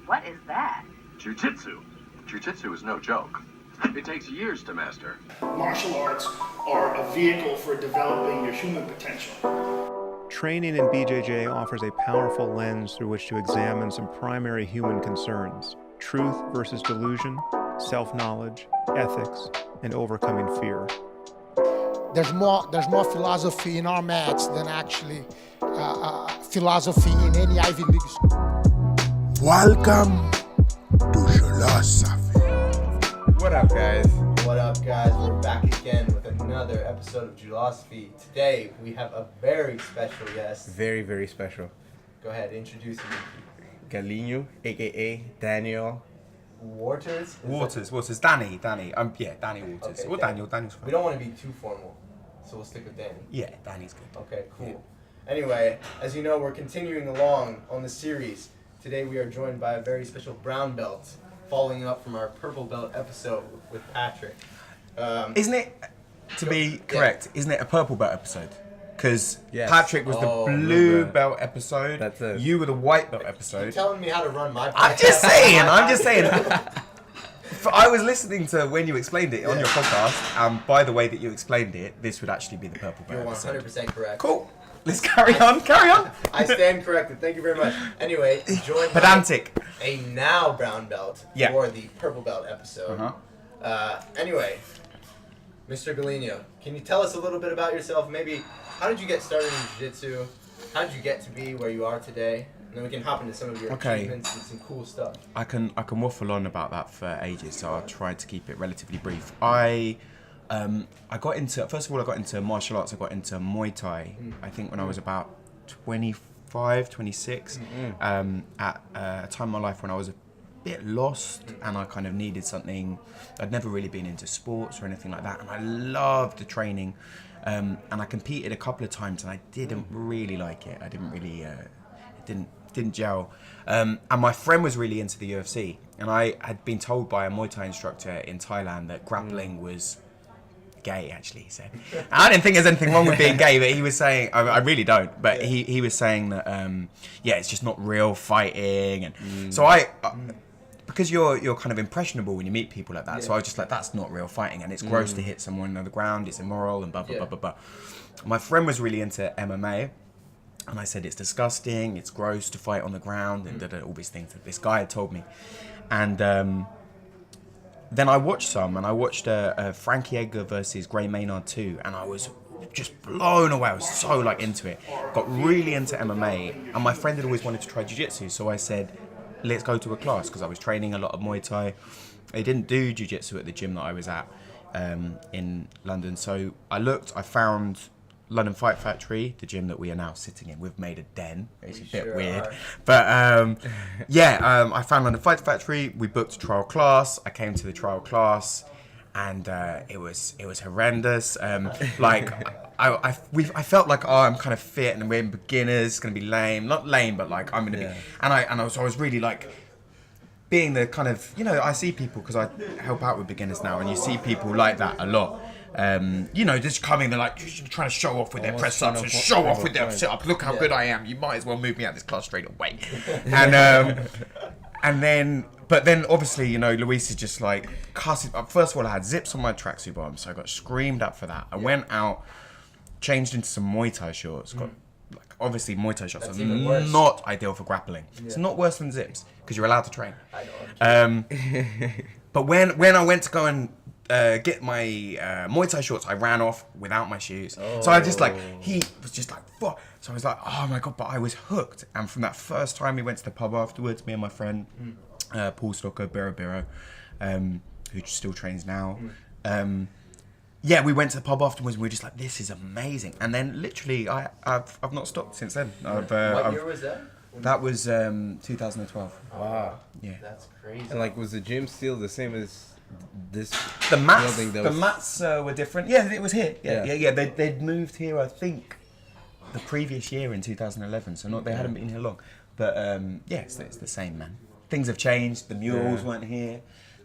What is that? Jiu-Jitsu. Jiu-Jitsu is no joke. It takes years to master. Martial arts are a vehicle for developing your human potential. Training in BJJ offers a powerful lens through which to examine some primary human concerns: truth versus delusion, self-knowledge, ethics, and overcoming fear. There's more philosophy in our mats than actually philosophy in any Ivy League school. Welcome to Jiulosophy. What up, guys? What up, guys? We're back again with another episode of Jiulosophy. Today, we have a very special guest. Very, very special. Go ahead, introduce me. Galinho, a.k.a. Daniel. Worters? Worters. Danny. Danny Worters. Okay, Or Daniel's fine. We don't want to be too formal, so we'll stick with Danny. Yeah, Danny's good. Okay, cool. Yeah. Anyway, as you know, we're continuing along on the series. Today, we are joined by a very special brown belt, following up from our purple belt episode with Patrick. Isn't it, to be correct, isn't it a purple belt episode? Because Yes. Patrick was the blue belt episode. That's it. You were the white belt You're episode. telling me how to run my podcast. I'm just saying. I was listening to when you explained it on your podcast, by the way that you explained it, this would actually be the purple belt You're episode. 100% correct. Cool. Let's carry on. I stand corrected. Thank you very much. Anyway, joined Pedantic. by a now brown belt for the purple belt episode. Anyway, Mr. Galinho, can you tell us a little bit about yourself? Maybe, how did you get started in Jiu-Jitsu? How did you get to be where you are today? And then we can hop into some of your achievements and some cool stuff. I can waffle on about that for ages, so I'll try to keep it relatively brief. I got into martial arts. I got into Muay Thai. I think when I was about 25, 26. At a time in my life when I was a bit lost and I kind of needed something. I'd never really been into sports or anything like that, and I loved the training. And I competed a couple of times, and I didn't really like it. I didn't really, it didn't gel. And my friend was really into the UFC, and I had been told by a Muay Thai instructor in Thailand that grappling was gay, actually, he said. And I didn't think there's anything wrong with being gay, but he was saying, I really don't, but he was saying that, it's just not real fighting. And so because you're kind of impressionable when you meet people like that, so I was just like, that's not real fighting, and it's gross to hit someone on the ground, it's immoral, and blah, blah, blah, blah, blah. My friend was really into MMA, and I said, it's disgusting, it's gross to fight on the ground, and all these things that this guy had told me. And then I watched Frankie Edgar versus Gray Maynard 2, and I was just blown away. I was so into it. Got really into MMA, and my friend had always wanted to try Jiu-Jitsu, so I said, let's go to a class, because I was training a lot of Muay Thai. They didn't do Jiu-Jitsu at the gym that I was at in London, so I found London Fight Factory, the gym that we are now sitting in. We've made a den. It's a bit weird. But I found London Fight Factory. We booked a trial class. I came to the trial class, and it was horrendous. I felt like, I'm kind of fit and we're beginners. It's going to be lame. Not lame, but I'm going to be. And I was really being the kind of, I see people, because I help out with beginners now, and you see people like that a lot. Just coming, they're trying to show off with their press ups and show off with their sit ups. Look how good I am. You might as well move me out of this class straight away. But then obviously, Luis is just cussing. First of all, I had zips on my tracksuit bottom, so I got screamed at for that. I went out, changed into some Muay Thai shorts. Got obviously Muay Thai shorts are not ideal for grappling. It's not worse than zips because you're allowed to train. I know. But when I went to go and get my Muay Thai shorts, I ran off without my shoes. So I just he was just fuck. So I was like, oh my god, but I was hooked. And from that first time we went to the pub afterwards, me and my friend Paul Stocker, Biro, who still trains now. We went to the pub afterwards and we were just this is amazing. And then literally I've not stopped since then. What year was that? That was 2012. Wow. Yeah. That's crazy. And was the gym still the same as this the mats, building? The mats were different. Yeah, it was here. Yeah. They'd moved here, I think, the previous year in 2011. So they hadn't been here long. But it's the same, man. Things have changed. The murals weren't here.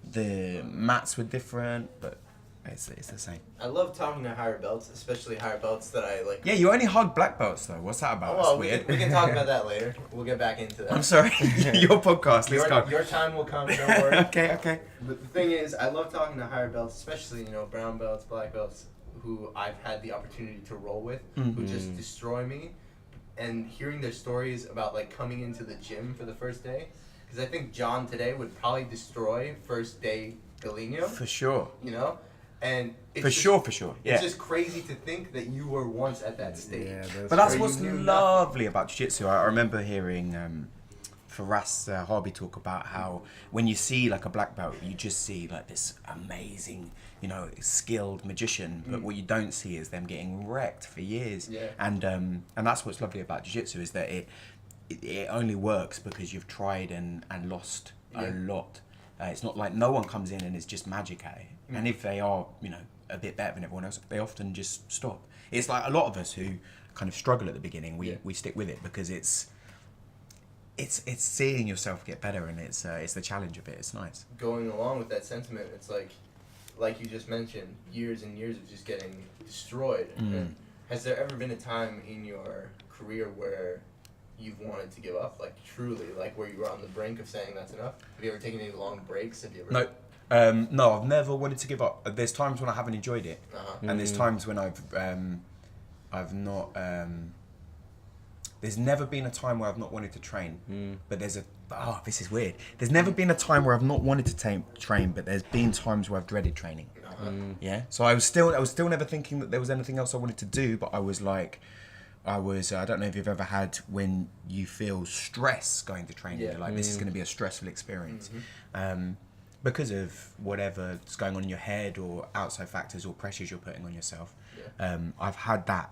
The mats were different, but it's the same. I love talking to higher belts, especially higher belts that I like. Yeah, you only hug black belts though. What's that about? Oh, well, That's weird. we can talk about that later. We'll get back into that. I'm sorry. Your podcast. Let's go. Your time will come. Don't worry. Okay. But the thing is, I love talking to higher belts, especially brown belts, black belts, who I've had the opportunity to roll with, who just destroy me, and hearing their stories about like coming into the gym for the first day, because I think John today would probably destroy first day Galinho. For sure. And it's For sure. Yeah. It's just crazy to think that you were once at that stage. Yeah, But that's where what's you knew lovely about Jiu-Jitsu. I remember hearing Faraz Harbi talk about how when you see like a black belt, you just see like this amazing, skilled magician. But what you don't see is them getting wrecked for years. Yeah. And that's what's lovely about Jiu-Jitsu is that it only works because you've tried and lost a lot. It's not like no one comes in and it's just magic at it. And if they are, a bit better than everyone else, they often just stop. It's like a lot of us who kind of struggle at the beginning, we stick with it because it's seeing yourself get better, and it's the challenge of it. It's nice. Going along with that sentiment, it's like you just mentioned, years and years of just getting destroyed. And has there ever been a time in your career where you've wanted to give up, like truly, like where you were on the brink of saying that's enough? Have you ever taken any long breaks? Have you ever? No. No, I've never wanted to give up. There's times when I haven't enjoyed it, and there's times when I've not. There's never been a time where I've not wanted to train, but this is weird. There's never been a time where I've not wanted to train, but there's been times where I've dreaded training. Yeah. So I was still never thinking that there was anything else I wanted to do, but I was like, I don't know if you've ever had when you feel stress going to training. You're like, this is going to be a stressful experience. Because of whatever's going on in your head or outside factors or pressures you're putting on yourself. I've had that,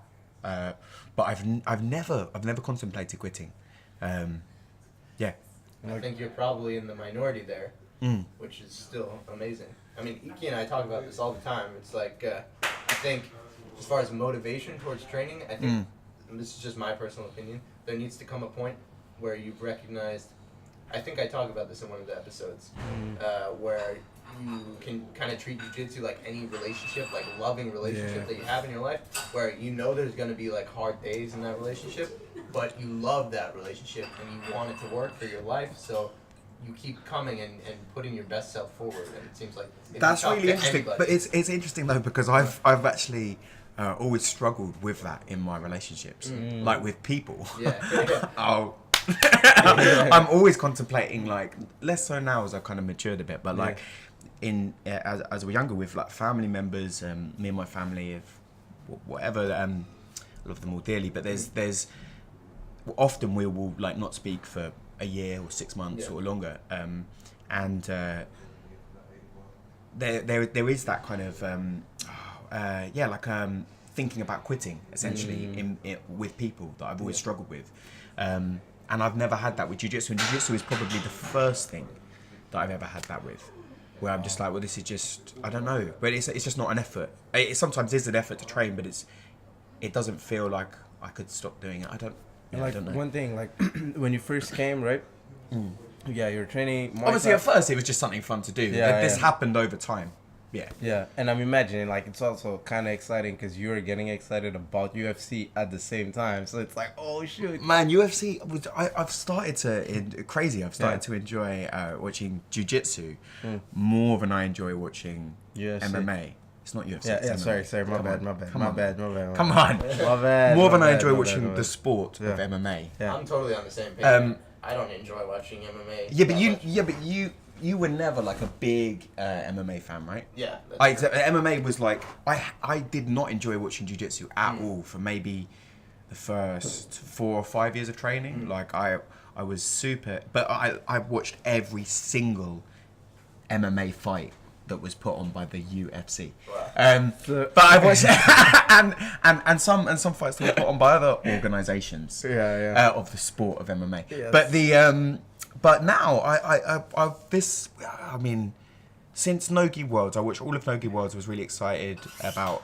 but I've never contemplated quitting. Yeah. I think you're probably in the minority there, which is still amazing. I mean, Iki and I talk about this all the time. It's like, I think as far as motivation towards training, I think, and this is just my personal opinion, there needs to come a point where you've recognized, I think I talk about this in one of the episodes, where you can kind of treat jiu-jitsu like any relationship, like loving relationship that you have in your life, where there's going to be like hard days in that relationship, but you love that relationship and you want it to work for your life, so you keep coming and putting your best self forward, and it seems like that's really interesting. But it's interesting though, because I've actually always struggled with that in my relationships, like with people. I'm always contemplating, like, less so now as I kind of matured a bit, but like as we're younger with like family members, me and my family, if whatever, I love them all dearly, but there's often we will like not speak for a year or 6 months or longer, and there is that kind of thinking about quitting essentially with people that I've always struggled with. And I've never had that with Jiu-Jitsu, and Jiu-Jitsu is probably the first thing that I've ever had that with, where I'm just like, well, this is just, I don't know, but it's just not an effort. It sometimes is an effort to train, but it doesn't feel like I could stop doing it. I don't know. One thing, like when you first came, right? You're training. Obviously, at first it was just something fun to do. This happened over time. Yeah, and I'm imagining like it's also kind of exciting because you're getting excited about UFC at the same time. So it's like, oh shoot, man, UFC. I've started to enjoy watching Jiu-Jitsu more than I enjoy watching MMA. It's not UFC. Yeah. Sorry. My bad. Come on. More than I enjoy watching the sport of MMA. Yeah. I'm totally on the same page. I don't enjoy watching MMA. But you were never like a big MMA fan, right? Yeah. MMA was like, I did not enjoy watching Jiu-Jitsu at all for maybe the first 4 or 5 years of training. Like I was super, but I watched every single MMA fight that was put on by the UFC. Wow. But I watched and some fights that were put on by other organizations of the sport of MMA. Yes. But now since Nogi Worlds, I watched all of Nogi Worlds. I was really excited about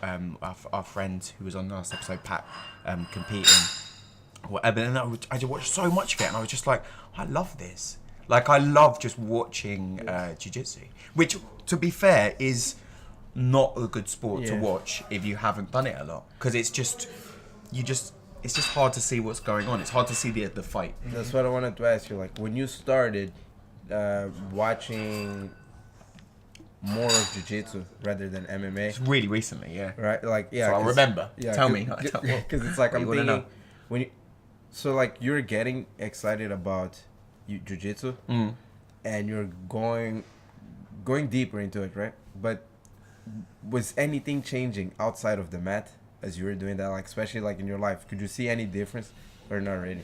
our friend who was on last episode, Pat, competing. Whatever, and I just watched so much of it, and I was just like, I love this. Like, I love just watching jiu-jitsu, which, to be fair, is not a good sport to Yeah. watch if you haven't done it a lot, because it's just hard to see what's going on. It's hard to see the fight. That's what I wanted to ask you. Like, when you started watching more of jiu-jitsu rather than MMA, It's really recently, yeah. right? Like, yeah. So I'll 'cause- remember. Yeah, Tell me. Because it's like What I'm you wanna thinking know? when you, so like you're getting excited about jiu-jitsu, and you're going deeper into it, right? But was anything changing outside of the mat as you were doing that? Like, especially like in your life, could you see any difference or not really?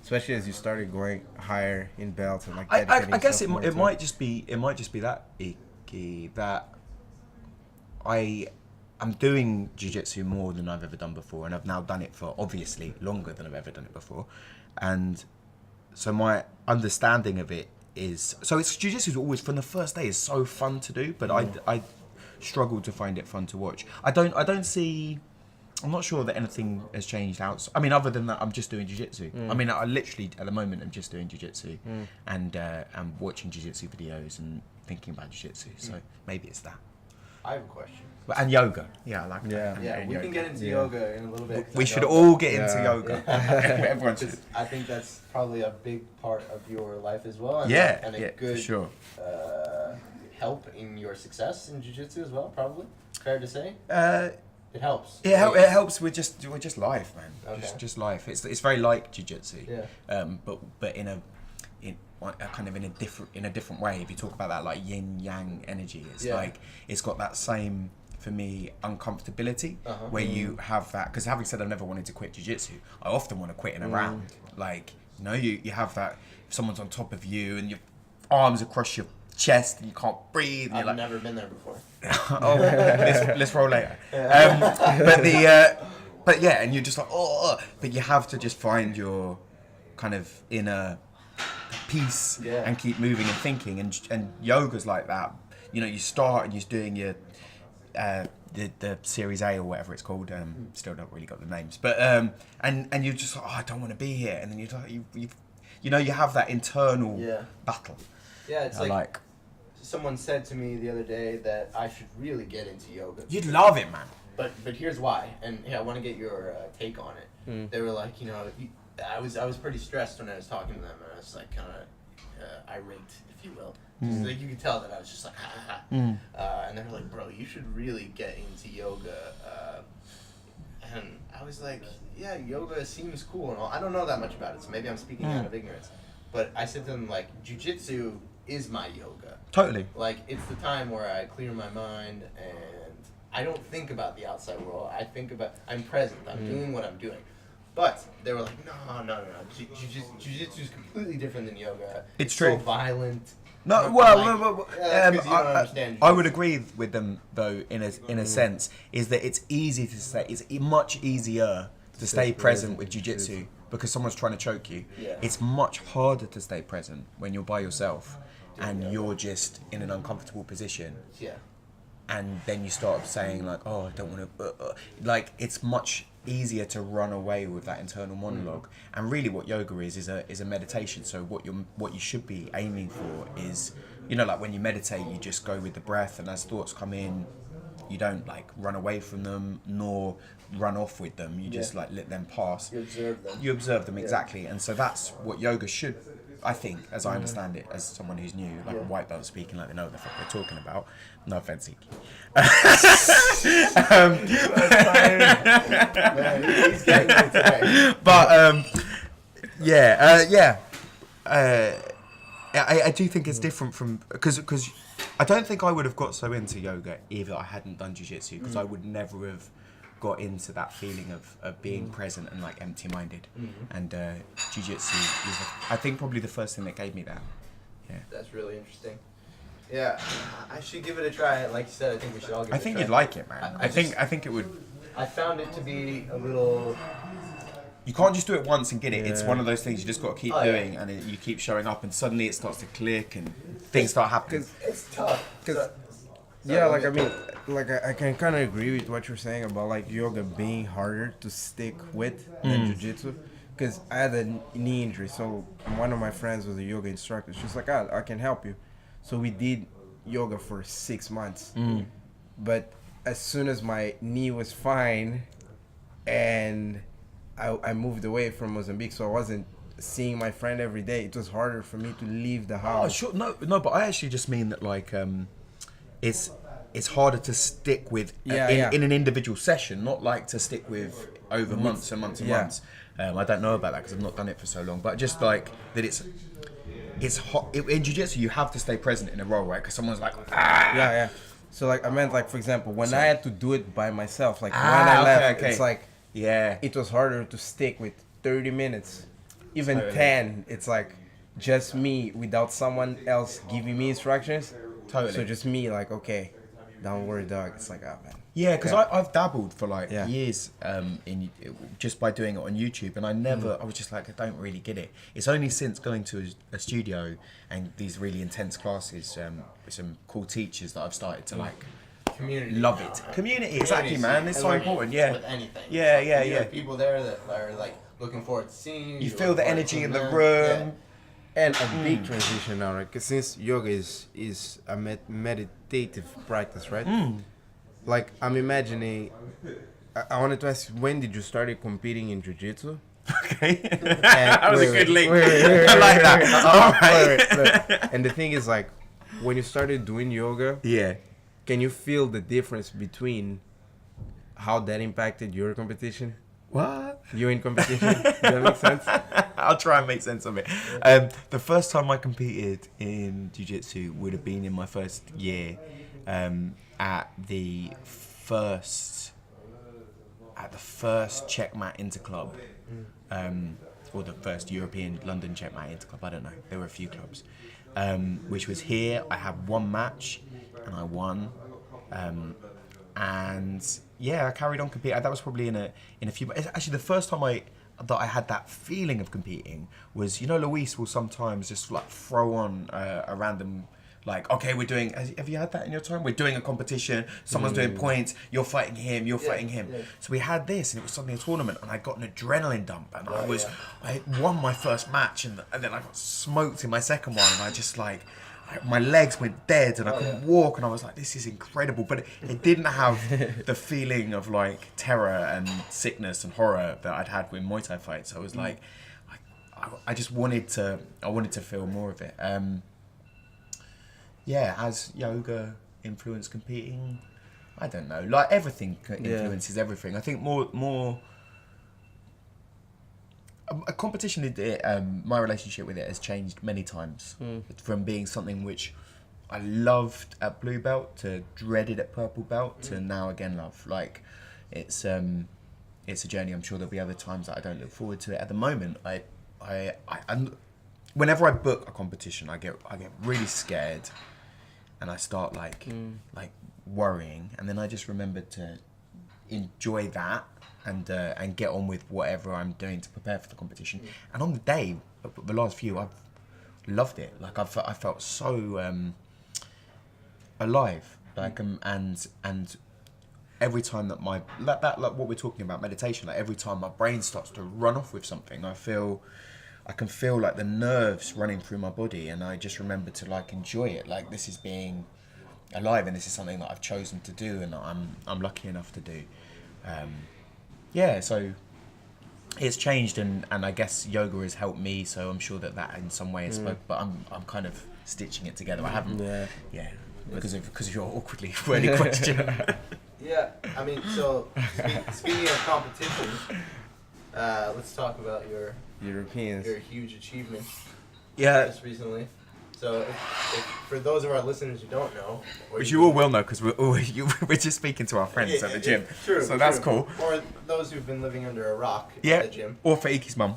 Especially as you started going higher in belts and like. I dedicating guess yourself more it to might just be that icky, that I'm doing jiu-jitsu more than I've ever done before, and I've now done it for obviously longer than I've ever done it before, and so my understanding of it is, so it's jiu-jitsu is always from the first day is so fun to do, but I struggle to find it fun to watch. I'm not sure that anything has changed out. I mean, other than that, I'm just doing jiu-jitsu. I mean, I literally at the moment I'm just doing jiu-jitsu, and I'm watching jiu-jitsu videos and thinking about jiu-jitsu. So maybe it's that. I have a question. And yoga. Yeah, I like that. Yeah. Yeah, And we yoga. can get into yoga in a little bit. 'cause We I should know- all get into Yeah. yoga. Everyone should. I think that's probably a big part of your life as well. And, Yeah, and a yeah, good for sure. help in your success in jiu-jitsu as well, probably. Fair to say? It helps. It helps with just life, man. Okay. Just life. It's very like jiu-jitsu. Yeah. But in a kind of in a different way. If you talk about that like YinYang Energy, it's Yeah. like it's got that same, for me, uncomfortability Uh-huh. where you have that, because having said I've never wanted to quit jiu-jitsu, I often want to quit in a round. Like, you have that, if someone's on top of you and your arms across your chest and you can't breathe, and I've you're like, never been there before. oh, let's roll later. But yeah, and you're just like, but you have to just find your kind of inner peace and keep moving and thinking, and yoga's like that. You start and you're doing your the Series A or whatever it's called. Still don't really got the names, but and you're just like, I don't want to be here, and then you're like, you have that internal battle. Yeah, it's I like someone said to me the other day that I should really get into yoga. You'd love it, man. But here's why, and I want to get your take on it. They were like, I was pretty stressed when I was talking to them, and I was like kind of irate, if you will. Just, like, you could tell that I was just like, and they were like, bro, you should really get into yoga. And I was like, yeah, yoga seems cool and all. I don't know that much about it, so maybe I'm speaking out of ignorance. But I said to them, like, jiu-jitsu is my yoga. Totally. Like, it's the time where I clear my mind and I don't think about the outside world. I'm present. I'm doing what I'm doing. But they were like, no. Jiu-jitsu is completely different than yoga. It's so true. violent. No, well, that's 'cause you don't understand I would agree with them though, in a sense, is that it's easy to say, it's much easier to stay present with jiu-jitsu because someone's trying to choke you. Yeah. It's much harder to stay present when you're by yourself and you're just in an uncomfortable position. Yeah. And then you start saying like, oh, I don't want to, like, it's much easier to run away with that internal monologue. And really what yoga is a meditation. So what you should be aiming for is, like when you meditate, you just go with the breath, and as thoughts come in, you don't like run away from them nor run off with them. You just like let them pass. You observe them. Exactly. And so that's what yoga should, I think, as I understand it, as someone who's new, like a white belt speaking like they know what the fuck they're talking about. No offense, Iki. He's getting it today. But I do think it's different from, because I don't think I would have got so into yoga if I hadn't done jiu-jitsu, because I would never have got into that feeling of being present and like empty-minded. And jiu-jitsu is, I think, probably the first thing that gave me that. Yeah. That's really interesting. Yeah, I should give it a try. Like you said, I think we should all give it a try. I think you'd like it, man. I think it would. I found it to be a little... You can't just do it once and get it. It's one of those things you just got to keep Oh, yeah. doing, and you keep showing up, and suddenly it starts to click, and things start happening. It's tough. Yeah, like I mean, like I can kind of agree with what you're saying about like yoga being harder to stick with than jiu-jitsu, because I had a knee injury. So one of my friends was a yoga instructor. She's like, I can help you. So we did yoga for 6 months. But as soon as my knee was fine and I moved away from Mozambique, so I wasn't seeing my friend every day, it was harder for me to leave the house. Oh, sure. No, but I actually just mean that like it's harder to stick with in an individual session, not like to stick with over months and months and months. I don't know about that because I've not done it for so long, but just like that it's hot in jiu-jitsu. You have to stay present in a role, right? Because someone's like So like I meant like, for example, when I had to do it by myself, like when I left, it's like it was harder to stick with 30 minutes, even 10. It's like just me without someone else giving me instructions. Totally. So just me, like, okay, don't worry, dog. It's like, oh man. Yeah, because I've dabbled for like years in just by doing it on YouTube, and I was just like, I don't really get it. It's only since going to a studio and these really intense classes with some cool teachers that I've started to like love it. Community, exactly, man. It's so important. Yeah. With anything. Yeah. You have people there that are like looking forward to seeing you. You feel the energy in the room. And a big transition now, right? Because since yoga is a meditative practice, right? Like, I'm imagining, I wanted to ask, when did you start competing in Jiu-Jitsu? Okay. That was a good link. I like that. All right. And the thing is, like, when you started doing yoga, can you feel the difference between how that impacted your competition? What? You in competition? Does that make sense? I'll try and make sense of it. The first time I competed in Jiu-Jitsu would have been in my first year at the first Checkmat Interclub, or the first European London Checkmat Interclub. I don't know. There were a few clubs, which was here. I had one match and I won. And yeah, I carried on competing. That was probably in a few. Actually, the first time that I had that feeling of competing was, you know, Luis will sometimes just like throw on a random, like, okay, we're doing. Have you had that in your time? We're doing a competition. Someone's doing points. You're fighting him. You're fighting him. Yeah. So we had this, and it was suddenly a tournament, and I got an adrenaline dump, and I won my first match, and then I got smoked in my second one, and I just like. My legs went dead and I couldn't walk, and I was like, this is incredible. But it didn't have the feeling of like terror and sickness and horror that I'd had with Muay Thai fights. So I was like, I just wanted to feel more of it. Has yoga influenced competing? I don't know. Like everything influences everything. I think more a competition, my relationship with it has changed many times. From being something which I loved at blue belt to dreaded at purple belt to now again love. Like it's a journey. I'm sure there'll be other times that I don't look forward to it. At the moment, whenever I book a competition, I get really scared, and I start like worrying, and then I just remember to enjoy that. And get on with whatever I'm doing to prepare for the competition. And on the day, the last few, I've loved it. Like I felt so alive. Like and every time that like what we're talking about, meditation. Like every time my brain starts to run off with something, I can feel like the nerves running through my body, and I just remember to like enjoy it. Like this is being alive, and this is something that I've chosen to do, and I'm lucky enough to do. So it's changed, and I guess yoga has helped me. So I'm sure that in some way has spoke. But I'm kind of stitching it together. I haven't. Because of your awkwardly worded question. I mean, so speaking of competition, let's talk about your huge achievement. Just recently. So, if for those of our listeners who don't know, which you all will know because we're just speaking to our friends at the gym. True. So that's cool. Or those who've been living under a rock at the gym. Or for Iki's mum.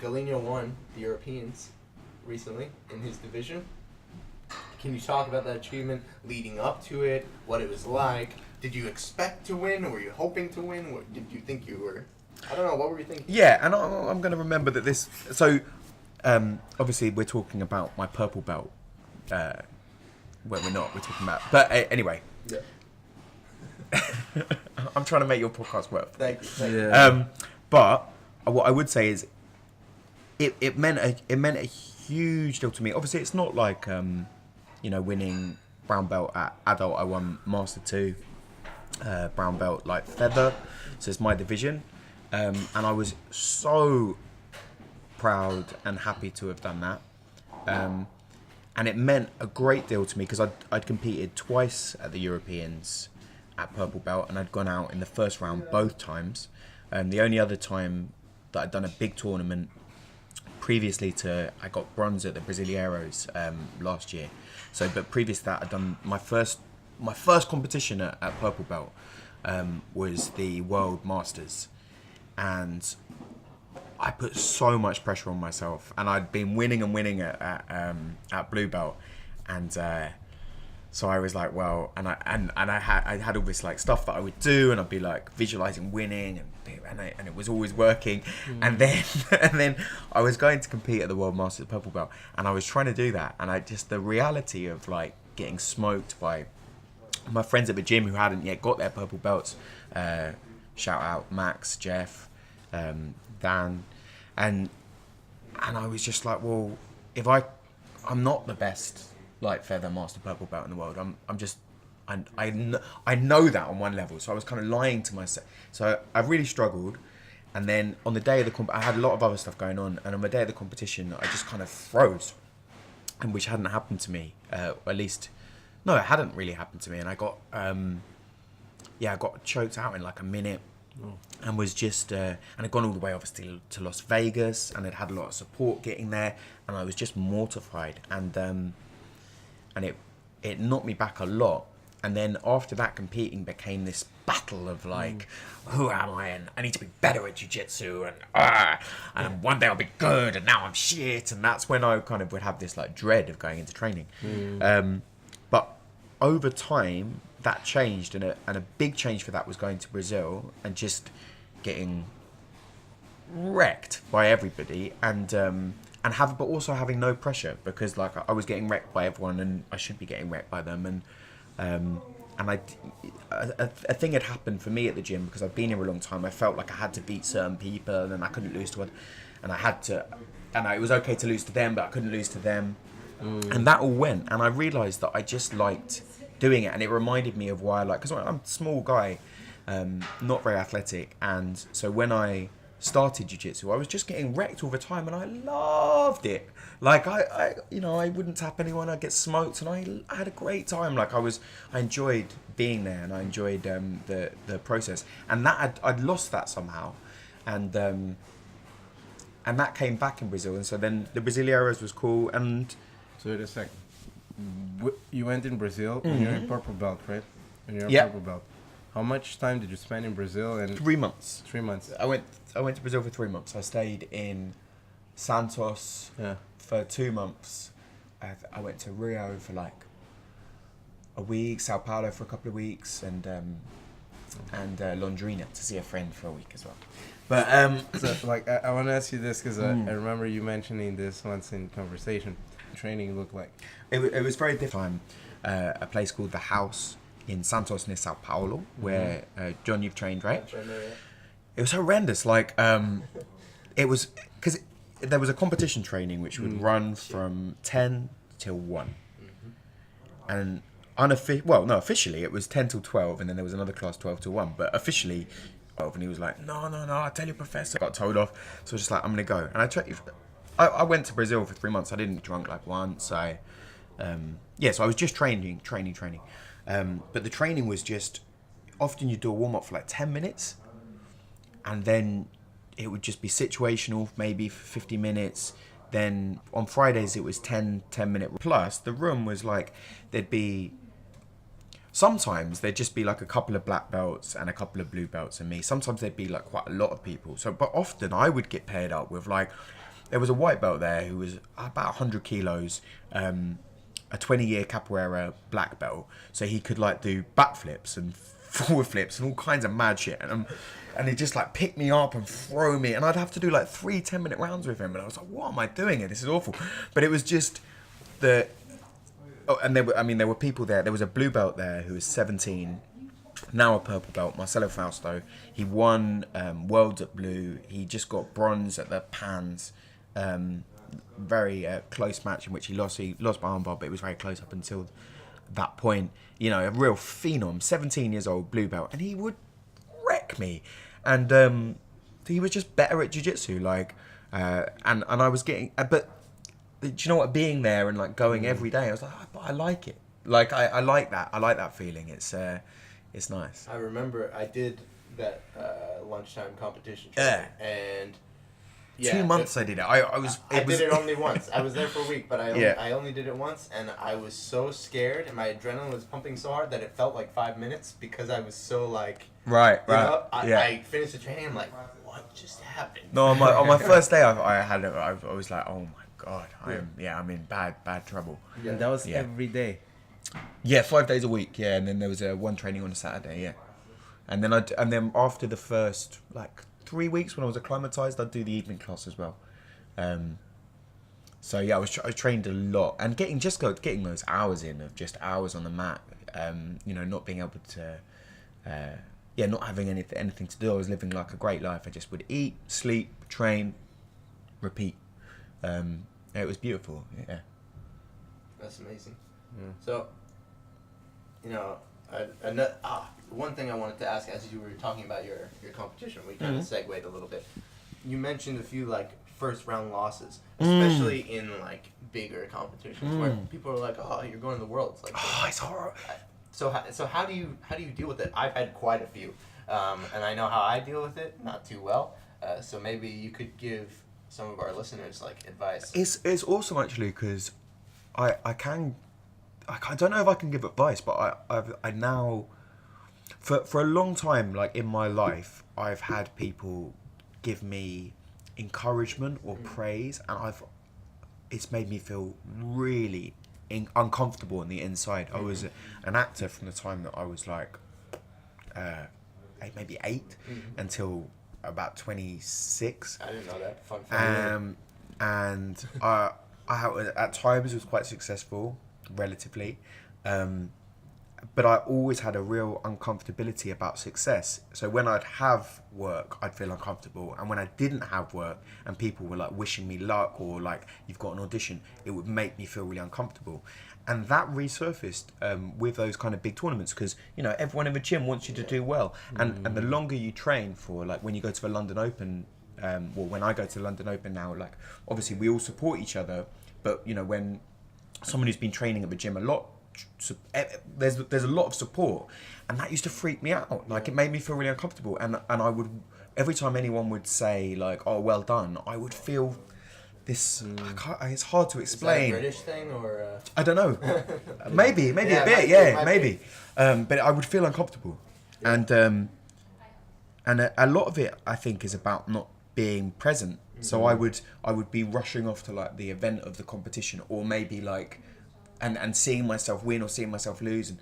Galinho won the Europeans recently in his division. Can you talk about that achievement leading up to it? What it was like? Did you expect to win? Or were you hoping to win? What did you think you were? I don't know. What were you thinking? Yeah, and I'm going to remember that this. So, obviously, we're talking about my purple belt. Well, we're not. We're talking about. But anyway. Yeah. I'm trying to make your podcast work. Thank you. But what I would say is, it meant a huge deal to me. Obviously, it's not like winning brown belt at adult. I won Master 2, brown belt like feather, so it's my division, and I was so proud and happy to have done that. And it meant a great deal to me because I'd competed twice at the Europeans at purple belt, and I'd gone out in the first round both times. The only other time that I'd done a big tournament previously I got bronze at the Brasileiros last year. So, but previous to that, I'd done my first competition at purple belt was the World Masters, and I put so much pressure on myself, and I'd been winning at blue belt, and so I was like, well, and I had all this like stuff that I would do, and I'd be like visualizing winning, and it was always working, and then I was going to compete at the World Masters purple belt, and I was trying to do that, and the reality of like getting smoked by my friends at the gym who hadn't yet got their purple belts, shout out Max, Jeff, Dan, and I was just like, well, if I'm not the best like feather master purple belt in the world, I know that on one level, so I was kind of lying to myself. So I really struggled, and then on the day of the I had a lot of other stuff going on, and on the day of the competition I just kind of froze, and which hadn't happened to me, at least no, it hadn't really happened to me, and I got I got choked out in like a minute. And was just and I'd gone all the way obviously to Las Vegas, and I'd had a lot of support getting there, and I was just mortified, and it knocked me back a lot. And then after that, competing became this battle of like, who am I, and I need to be better at jiu-jitsu, and one day I'll be good, and now I'm shit. And that's when I kind of would have this like dread of going into training. But over time that changed, and a big change for that was going to Brazil and just getting wrecked by everybody, but also having no pressure, because like I was getting wrecked by everyone, and I should be getting wrecked by them, and a thing had happened for me at the gym, because I've been here a long time. I felt like I had to beat certain people, and I couldn't lose to one, and it was okay to lose to them, but I couldn't lose to them, and that all went, and I realised that I just liked doing it, and it reminded me of why because I'm a small guy, not very athletic, and so when I started jiu-jitsu I was just getting wrecked all the time, and I loved it. Like I wouldn't tap anyone, I'd get smoked, and I had a great time. Like I enjoyed being there, and I enjoyed the process, and that I'd lost that somehow, and that came back in Brazil, and so then the Brasileiros was cool. And so wait a sec. You went in Brazil when you're in purple belt, right? When you're in purple belt. How much time did you spend in Brazil? And 3 months. 3 months. I went to Brazil for 3 months. I stayed in Santos for 2 months. I went to Rio for like a week, Sao Paulo for a couple of weeks, and Londrina to see a friend for a week as well. But so like I want to ask you this, because I remember you mentioning this once in conversation. Training looked like? It was very different. A place called The House in Santos near Sao Paulo, where John, you've trained, right? It was horrendous. Like it was, because there was a competition training which would run from 10 till 1, and officially it was 10 till 12, and then there was another class 12 till 1, but officially 12. And he was like, no, I tell you, professor. I got told off, so I was just like, I'm gonna go. And I went to Brazil for 3 months. I didn't drink like once. So I was just training. But the training was just, often you do a warm up for like 10 minutes, and then it would just be situational, maybe for 50 minutes. Then on Fridays it was 10-minute. Plus the room was like, sometimes there'd just be like a couple of black belts and a couple of blue belts and me. Sometimes there'd be like quite a lot of people. But often I would get paired up with like, there was a white belt there who was about 100 kilos, a 20-year capoeira black belt, so he could like do backflips and forward flips and all kinds of mad shit, and he'd just like pick me up and throw me, and I'd have to do like 3 10-minute rounds with him, and I was like, what am I doing here? This is awful. But it was just and there were people there. There was a blue belt there who was 17, now a purple belt, Marcelo Fausto. He won Worlds at blue. He just got bronze at the Pans very close match in which he lost. He lost by armbar, but it was very close up until that point. You know, a real phenom, 17 years old, blue belt, and he would wreck me. And he was just better at jiu-jitsu, like, and I was getting, but do you know what? Being there and like going every day, I was like, oh, but I like it. Like I like that. I like that feeling. It's nice. I remember I did that lunchtime competition training, and 2 months I did it. I did it only once. I was there for a week, but I only did it once, and I was so scared, and my adrenaline was pumping so hard that it felt like 5 minutes because I was so like. Right. I finished the training. I'm like, what just happened? No, on my first day, I was like, oh my god, I'm in bad trouble. And that was every day. Yeah, 5 days a week. Yeah, and then there was one training on a Saturday. Yeah, and then after the first like 3 weeks when I was acclimatized, I'd do the evening class as well. So yeah, I trained a lot and getting those hours in of just hours on the mat. You know, not being able to. Not having anything to do. I was living like a great life. I just would eat, sleep, train, repeat. It was beautiful. Yeah. That's amazing. So, you know, one thing I wanted to ask as you were talking about your competition, we kind of segued a little bit. You mentioned a few like first round losses, especially in like bigger competitions where people are like, "Oh, you're going to the Worlds." Like, it's horrible. So how do you deal with it? I've had quite a few, and I know how I deal with it, not too well. So maybe you could give some of our listeners like advice. It's awesome actually because I don't know if I can give advice, but I now for a long time, like in my life, I've had people give me encouragement or praise, and it's made me feel really uncomfortable on the inside. I was an actor from the time that I was like maybe 8 until about 26. I didn't know that. Fun fact. And I at times was quite successful relatively, but I always had a real uncomfortability about success. So when I'd have work, I'd feel uncomfortable, and when I didn't have work and people were like wishing me luck or like you've got an audition, it would make me feel really uncomfortable. And that resurfaced with those kind of big tournaments because, you know, everyone in the gym wants you to do well, and the longer you train for, like when you go to the London Open, when I go to the London Open now, like obviously we all support each other, but you know, when someone who's been training at the gym a lot, there's a lot of support, and that used to freak me out. Like it made me feel really uncomfortable, and I would, every time anyone would say like, oh well done, I would feel this. It's hard to explain. Is that a British thing or? I don't know. maybe a bit. Yeah, maybe. But I would feel uncomfortable, and a lot of it I think is about not being present. So I would be rushing off to like the event of the competition, or maybe like, and seeing myself win or seeing myself lose.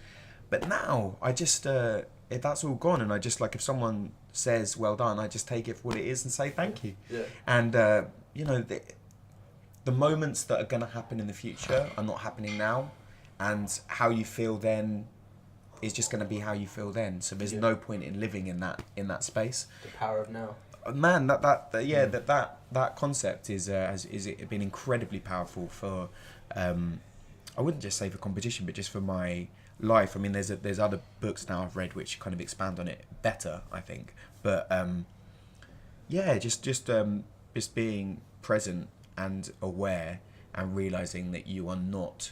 But now I just if that's all gone, and I just like, if someone says well done, I just take it for what it is and say thank you. Yeah. And you know, the moments that are going to happen in the future are not happening now, and how you feel then is just going to be how you feel then. So there's no point in living in that space. The power of now. Man, that concept has been incredibly powerful for I wouldn't just say for competition, but just for my life. I mean, there's other books now I've read which kind of expand on it better, I think. But just being present and aware and realizing that you are not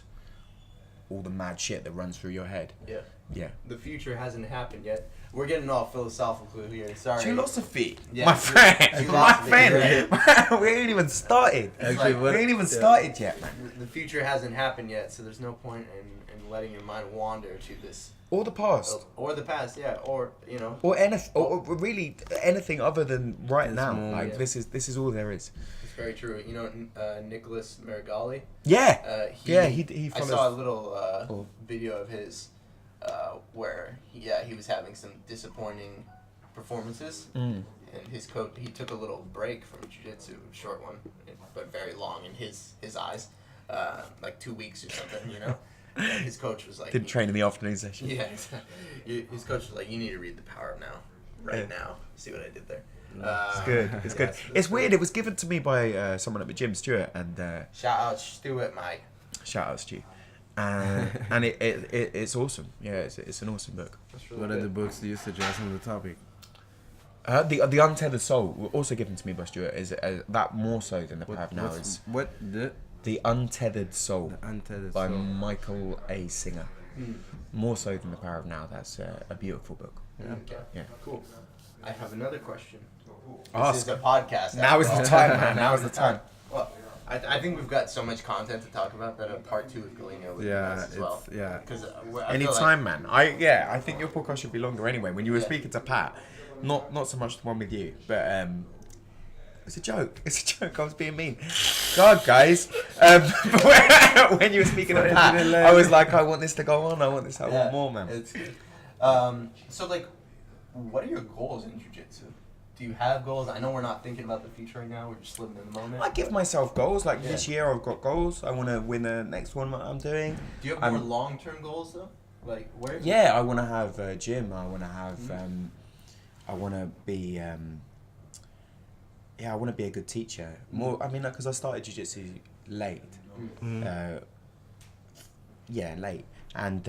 all the mad shit that runs through your head. Yeah. The future hasn't happened yet. We're getting all philosophical here. Sorry. Jiulosophy. Yeah, my friend. My friend. Right. We ain't even started. Actually, we ain't even started yet, man. The future hasn't happened yet, so there's no point in letting your mind wander to this. Or the past. Or the past, yeah. Or, you know. Or really anything other than right now. Moment. Like, this is all there is. It's very true. You know, Nicholas Marigali? Yeah. He I saw a little video of his where he was having some disappointing performances, and his coach, he took a little break from jiu-jitsu, short one, but very long in his eyes, like 2 weeks or something, you know. And his coach was like, didn't train in the afternoon session. Yeah, his coach was like, you need to read The Power of Now, now. See what I did there? It's good. It's good. It's weird. It was given to me by someone at the gym, Stuart, and Shout out Stuart, mate. shout out Stu. And it's awesome. Yeah, it's an awesome book. Really What are the books do you suggest on the topic? The Untethered Soul, also given to me by Stuart, is that more so than the Power of Now is The Untethered Soul Untethered by Soul. Michael A. Singer. More so than the Power of Now. That's a beautiful book. Yeah. Okay. Yeah. Cool. I have another question. Ask. This is a podcast. Now is the time, man. Now is the time. Well, I think we've got so much content to talk about that a part 2 with Galinho would be nice as well. Yeah. Because Anytime, man. I think your podcast should be longer anyway. When you were speaking to Pat, not so much the one with you, but it's a joke. It's a joke. I was being mean. God, guys. When you were speaking to Pat, I was like, I want this to go on. I want more, man. It's good. So, like, what are your goals in Jiu-Jitsu? Do you have goals? I know we're not thinking about the future right now. We're just living in the moment. I give myself goals. Like this year, I've got goals. I want to win the next one that I'm doing. Do you have more long-term goals though? Like where? Yeah, I want to have a gym. I want to have. I want to be. I want to be a good teacher. More. I mean, because I started jiu-jitsu late. Late. And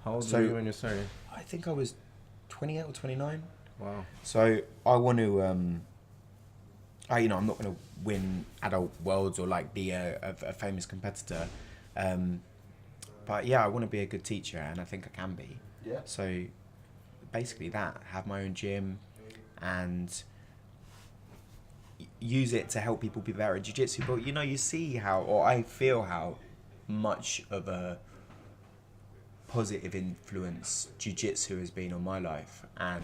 how old were you when you started? I think I was 28 or 29. Wow. So I want to, I'm not going to win adult worlds or like be a famous competitor, but yeah, I want to be a good teacher, and I think I can be. Yeah. So basically, have my own gym, and use it to help people be better at jiu-jitsu. But you see I feel how much of a positive influence jiu-jitsu has been on my life, and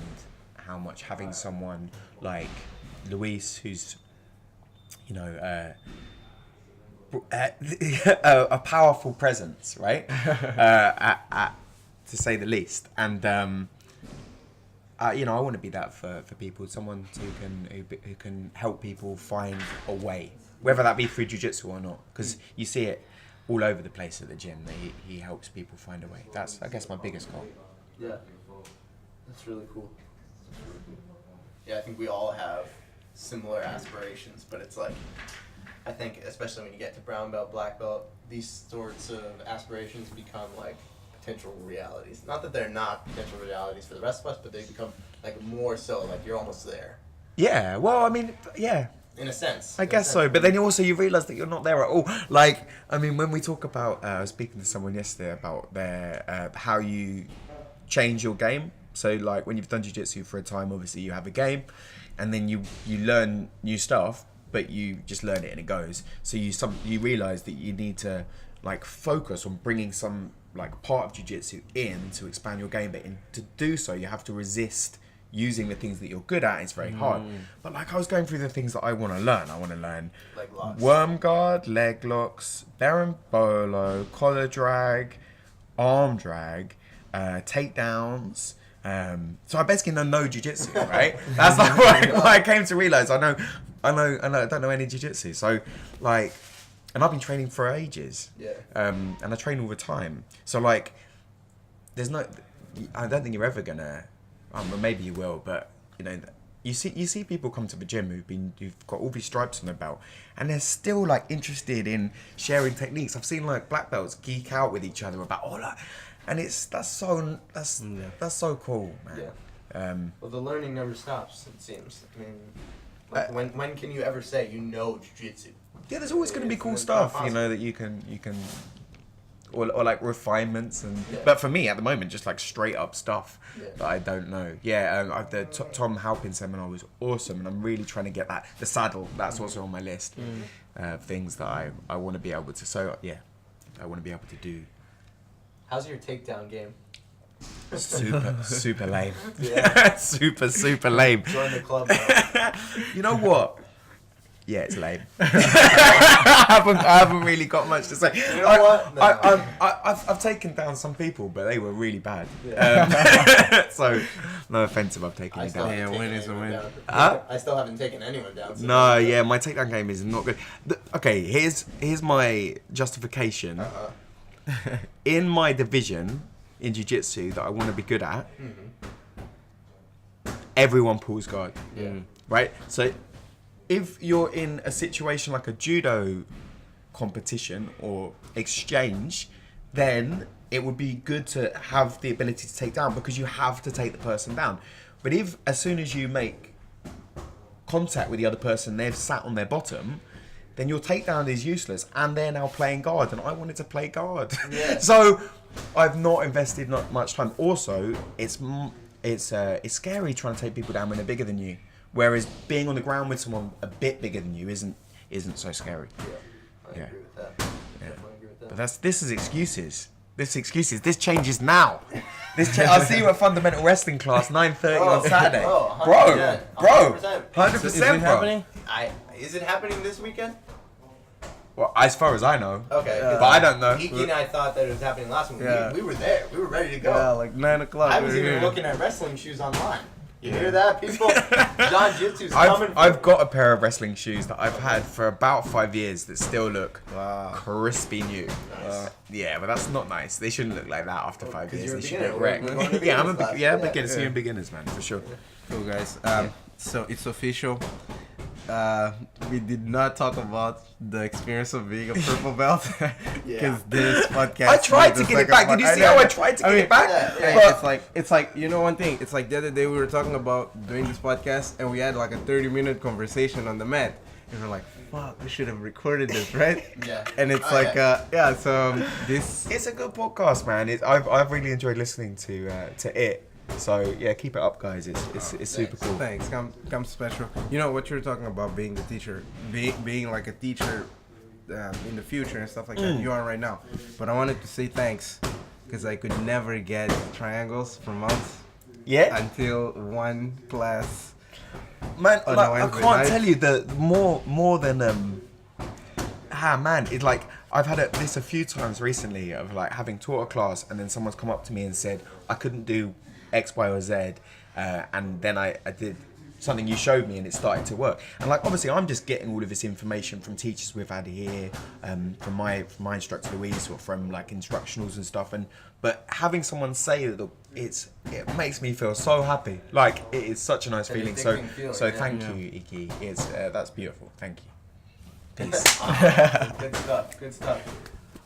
how much having someone like Luis, who's a powerful presence, right? To say the least. And I want to be that for people, someone who can help people find a way, whether that be through jiu-jitsu or not, because you see it all over the place at the gym. He helps people find a way. That's, I guess, my biggest goal. Yeah, that's really cool. Yeah, I think we all have similar aspirations, but it's like, I think especially when you get to brown belt, black belt, these sorts of aspirations become like potential realities. Not that they're not potential realities for the rest of us, but they become like more so, like you're almost there. Yeah, well, I mean, yeah. In a sense. I guess so, but then you realise that you're not there at all. Like, I mean, when we talk about, I was speaking to someone yesterday about their how you change your game. So, like, when you've done jiu-jitsu for a time, obviously you have a game, and then you learn new stuff, but you just learn it and it goes. So you realise that you need to like focus on bringing some like part of jiu-jitsu in to expand your game, but to do so you have to resist using the things that you're good at. It's very hard. But like I was going through the things that I want to learn. I want to learn worm guard, leg locks, berimbolo, collar drag, arm drag, takedowns. So I basically know no jiu-jitsu, right? That's like what I came to realize. I don't know any jiu-jitsu. So like, and I've been training for ages. Yeah. And I train all the time. So like, I don't think you're ever gonna. Well, maybe you will, but you see people come to the gym who've got all these stripes on their belt, and they're still like interested in sharing techniques. I've seen like black belts geek out with each other about and that's so cool, man. Yeah. Well, the learning never stops. It seems. I mean, like when can you ever say jiu-jitsu? Yeah, there's always going to be cool stuff, that you can. Or like refinements but for me at the moment just like straight up stuff that I don't know. The Tom Halpin seminar was awesome, and I'm really trying to get the saddle. That's also on my list of things that I want to be able to. So yeah, I want to be able to do. How's your takedown game? Super lame. Yeah. super lame. Join the club. Bro. You know what? Yeah, it's lame. I haven't really got much to say. You know what? No. I've taken down some people, but they were really bad. Yeah. So, no offense if I've taken you down. Yeah, win is a win. I still haven't taken anyone down. So no, yeah, my takedown game is not good. Okay, here's my justification. In my division in jiu-jitsu that I want to be good at, everyone pulls guard. Right? So if you're in a situation like a judo competition or exchange, then it would be good to have the ability to take down, because you have to take the person down. But if as soon as you make contact with the other person, they've sat on their bottom, then your takedown is useless, and they're now playing guard, and I wanted to play guard. So I've not invested not much time. Also, it's scary trying to take people down when they're bigger than you, whereas being on the ground with someone a bit bigger than you isn't so scary. I agree with that. Definitely agree with that. But this is excuses. This changes now. I'll see you at Fundamental Wrestling class 9:30 on Saturday. Bro, 100%. Is it happening? Is it happening this weekend? Well, as far as I know. Okay. But I don't know. Iki and I thought that it was happening last week. Yeah. We were there. We were ready to go. Yeah, like 9 o'clock. I was even looking at wrestling shoes online. You hear that, people? Jujutsu's coming. I've got a pair of wrestling shoes that I've had for about 5 years that still look crispy new. Yeah, but that's not nice. They shouldn't look like that after 5 years. They should look wrecked. Yeah, beginners. Seeing beginners, man, for sure. Cool, guys. So it's official. We did not talk about the experience of being a purple belt because this podcast. I tried to get it back. Did you see how I tried to get it back? It's like you know one thing. It's like the other day we were talking about doing this podcast and we had like a 30-minute conversation on the mat, and we're like, "Fuck, we should have recorded this, right?" Yeah. And it's So this. It's a good podcast, man. I've really enjoyed listening to it. So yeah, keep it up, guys. It's super cool. Thanks. Come special. You know what you're talking about, being the teacher, being like a teacher in the future and stuff like that. You are right now. But I wanted to say thanks because I could never get triangles for months. Yeah. Until one class. Man, on like, a I Wednesday can't night. tell you the more than man, it's like I've had this a few times recently of like having taught a class and then someone's come up to me and said I couldn't do X, Y, or Z, and then I did something you showed me and it started to work. And like obviously I'm just getting all of this information from teachers we've had here, from my instructor Louise, or from like instructionals and stuff. But having someone say that it makes me feel so happy. Like it is such a nice feeling. So thank you, Iki. It's that's beautiful. Thank you. Peace. Good stuff.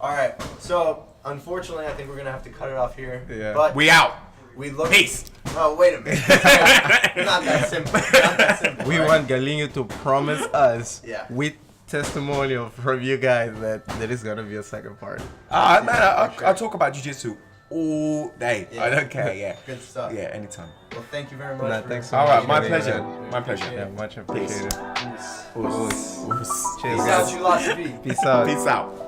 All right. So unfortunately, I think we're gonna have to cut it off here. Yeah. But We out. Peace. Oh, wait a minute. Not that simple. We want Galinho to promise us Yeah. with testimonial from you guys that there is gonna be a second part. Man, I talk about Jujutsu all day. Yeah. I don't care. Yeah. Good stuff. Yeah, anytime. Well, thank you very much. Nah, for- thanks so All much. right, my Galinho. pleasure. My pleasure. Yeah, much appreciated. Peace. Cheers, Peace out, guys. Jiulosophy. Peace out. Peace out.